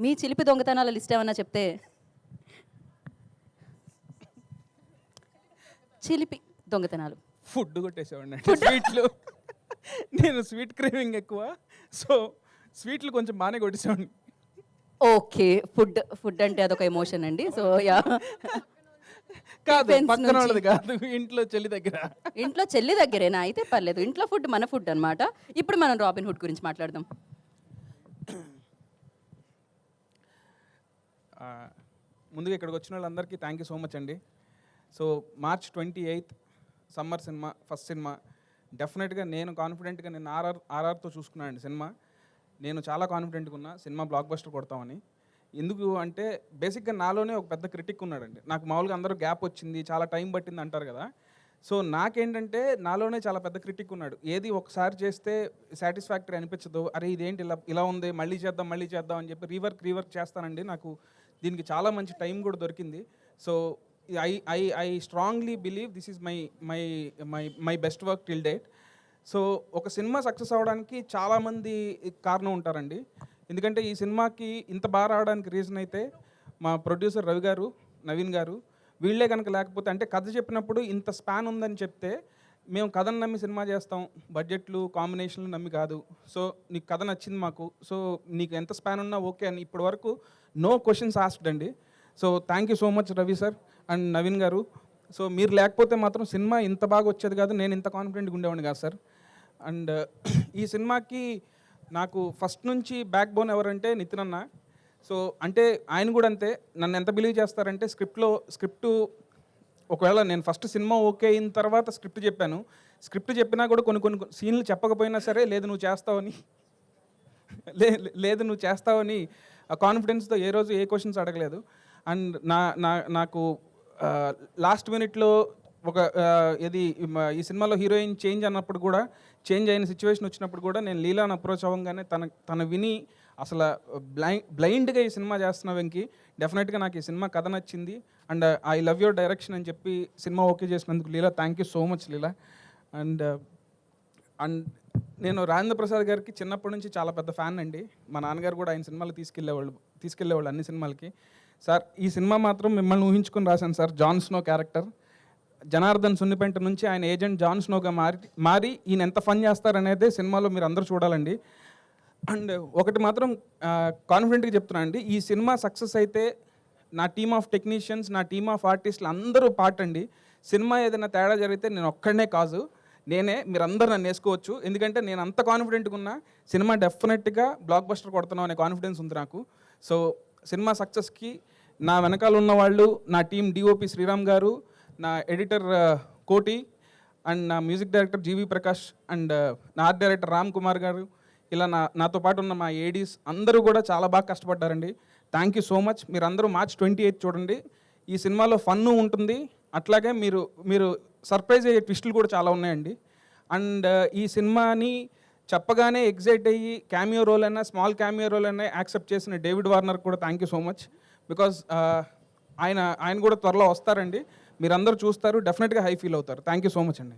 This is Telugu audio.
మీ చిలిపి దొంగతనాల లిస్ట్ ఏమన్నా చెప్తే. చిలిపి దొంగతనాలు. ఫుడ్ కొట్టేసేవాడిని స్వీట్లు. నేను స్వీట్ క్రేవింగ్ ఎక్కువ, సో స్వీట్లు కొంచెం బాగానే కొట్టేసేవాడిని. ఓకే. ఫుడ్ అంటే అదొక ఎమోషన్ అండి. సో యా, కాదు పక్కన వాళ్ళది కాదు, ఇంట్లో చెల్లి దగ్గర. ఇంట్లో చెల్లి దగ్గరేనా? అయితే పర్లేదు. ఇంట్లో ఫుడ్ మన ఫుడ్ అనమాట. ఇప్పుడు మనం రాబిన్ హుడ్ గురించి మాట్లాడదాం. ముందుగా ఇక్కడికి వచ్చిన వాళ్ళందరికీ థ్యాంక్ యూ సో మచ్ అండి. So March 28 summer cinema, first cinema. డెఫినెట్గా నేను కాన్ఫిడెంట్గా నేను ఆర్ఆర్తో చూసుకున్నాను అండి సినిమా. నేను చాలా కాన్ఫిడెంట్గా ఉన్నా సినిమా బ్లాక్ బస్టర్ కొడతామని. ఎందుకు అంటే బేసిక్గా నాలోనే ఒక పెద్ద క్రిటిక్ ఉన్నాడండి. నాకు మామూలుగా అందరూ గ్యాప్ వచ్చింది, చాలా టైం పట్టింది అంటారు కదా. సో నాకేంటంటే నాలోనే చాలా పెద్ద క్రిటిక్ ఉన్నాడు. ఏది ఒకసారి చేస్తే సాటిస్ఫాక్టరీ అనిపించదు, అరే ఇదేంటి ఇలా ఉంది, మళ్ళీ చేద్దాం అని చెప్పి రీవర్క్ చేస్తానండి. నాకు దీనికి చాలా మంచి టైం కూడా దొరికింది. So I strongly believe this is my best work till date. So ఒక సినిమా సక్సెస్ అవ్వడానికి చాలామంది కారణం ఉంటారండి. ఎందుకంటే ఈ సినిమాకి ఇంత బాగా రావడానికి రీజన్ అయితే మా ప్రొడ్యూసర్ రవి గారు, నవీన్ గారు, వీళ్ళే కనుక లేకపోతే, అంటే కథ చెప్పినప్పుడు ఇంత స్పాన్ ఉందని చెప్తే మేము కథను నమ్మి సినిమా చేస్తాం, బడ్జెట్లు కాంబినేషన్లు నమ్మి కాదు. సో నీకు కథ నచ్చింది మాకు, సో నీకు ఎంత స్పాన్ ఉన్నా ఓకే అని ఇప్పటి వరకు నో క్వశ్చన్స్ ఆస్క్డ్ అండి. So thank you so much Ravi sir and Naveen గారు. సో మీరు లేకపోతే మాత్రం సినిమా ఇంత బాగా వచ్చేది కాదు, నేను ఇంత కాన్ఫిడెంట్గా ఉండేవాడిని కాదు సార్. అండ్ ఈ సినిమాకి నాకు ఫస్ట్ నుంచి బ్యాక్ బోన్ ఎవరంటే నితిన్ అన్న. సో అంటే ఆయన కూడా అంతే, నన్ను ఎంత బిలీవ్ చేస్తారంటే స్క్రిప్టు ఒకవేళ నేను ఫస్ట్ సినిమా ఓకే అయిన తర్వాత స్క్రిప్ట్ చెప్పినా కూడా కొన్ని సీన్లు చెప్పకపోయినా సరే లేదు నువ్వు చేస్తావని ఆ కాన్ఫిడెన్స్తో ఏ రోజు ఏ క్వశ్చన్స్ అడగలేదు. అండ్ నాకు లాస్ట్ మినిట్లో ఒక ఈ సినిమాలో హీరోయిన్ చేంజ్ అయిన సిచ్యువేషన్ వచ్చినప్పుడు కూడా నేను లీలాని అప్రోచ్ అవ్వగానే తన విని అసలు బ్లైండ్గా ఈ సినిమా చేస్తున్న వెంకి, డెఫినెట్గా నాకు ఈ సినిమా కథ నచ్చింది and I love your direction అని చెప్పి సినిమా ఓకే చేసినందుకు Leela thank you so much Leela. And నేను రాజేంద్ర ప్రసాద్ గారికి చిన్నప్పటి నుంచి చాలా పెద్ద ఫ్యాన్ అండి. మా నాన్నగారు కూడా ఆయన సినిమాలు తీసుకెళ్ళేవాళ్ళు అన్ని సినిమాలకి. సార్ ఈ సినిమా మాత్రం మిమ్మల్ని ఊహించుకొని రాశాను sir. John Snow character Janardhan Sunnipenta నుంచి ఆయన ఏజెంట్ జాన్ స్నోగా మారి ఈయన ఎంత ఫన్ చేస్తారనేదే సినిమాలో మీరు అందరూ చూడాలండి. అండ్ ఒకటి మాత్రం కాన్ఫిడెంట్గా చెప్తున్నా అండి, ఈ సినిమా సక్సెస్ అయితే నా టీమ్ ఆఫ్ టెక్నీషియన్స్, నా టీమ్ ఆఫ్ ఆర్టిస్టులు అందరూ పార్ట్ అండి. సినిమా ఏదైనా తేడా జరిగితే నేను ఒక్కడనే కాదు, మీరందరూ నన్ను వేసుకోవచ్చు. ఎందుకంటే నేను అంత కాన్ఫిడెంట్గా ఉన్నా సినిమా డెఫినెట్గా బ్లాక్ బస్టర్ కొడుతున్నాం అనే కాన్ఫిడెన్స్ ఉంది నాకు. సో సినిమా సక్సెస్కి నా వెనకాల ఉన్న వాళ్ళు, నా టీం డిఓపి శ్రీరామ్ గారు, నా ఎడిటర్ కోటి అండ్ నా music director GV Prakash and నా ఆర్ట్ డైరెక్టర్ రామ్ కుమార్ గారు, ఇలా నాతో పాటు ఉన్న మా ఏడీస్ అందరూ కూడా చాలా బాగా కష్టపడ్డారండి. Thank you so much. మీరందరూ March 28 చూడండి. ఈ సినిమాలో ఫన్ను ఉంటుంది, అట్లాగే మీరు సర్ప్రైజ్ అయ్యే ట్విస్టులు కూడా చాలా ఉన్నాయండి. అండ్ ఈ సినిమాని చెప్పగానే ఎగ్జైట్ అయ్యి స్మాల్ క్యామియో రోల్ అయినా యాక్సెప్ట్ చేసిన డేవిడ్ వార్నర్ కూడా thank you so much. Because ఆయన కూడా త్వరలో వస్తారండి, మీరందరూ చూస్తారు, డెఫినెట్గా హై ఫీల్ అవుతారు. థ్యాంక్ యూ సో మచ్ అండి.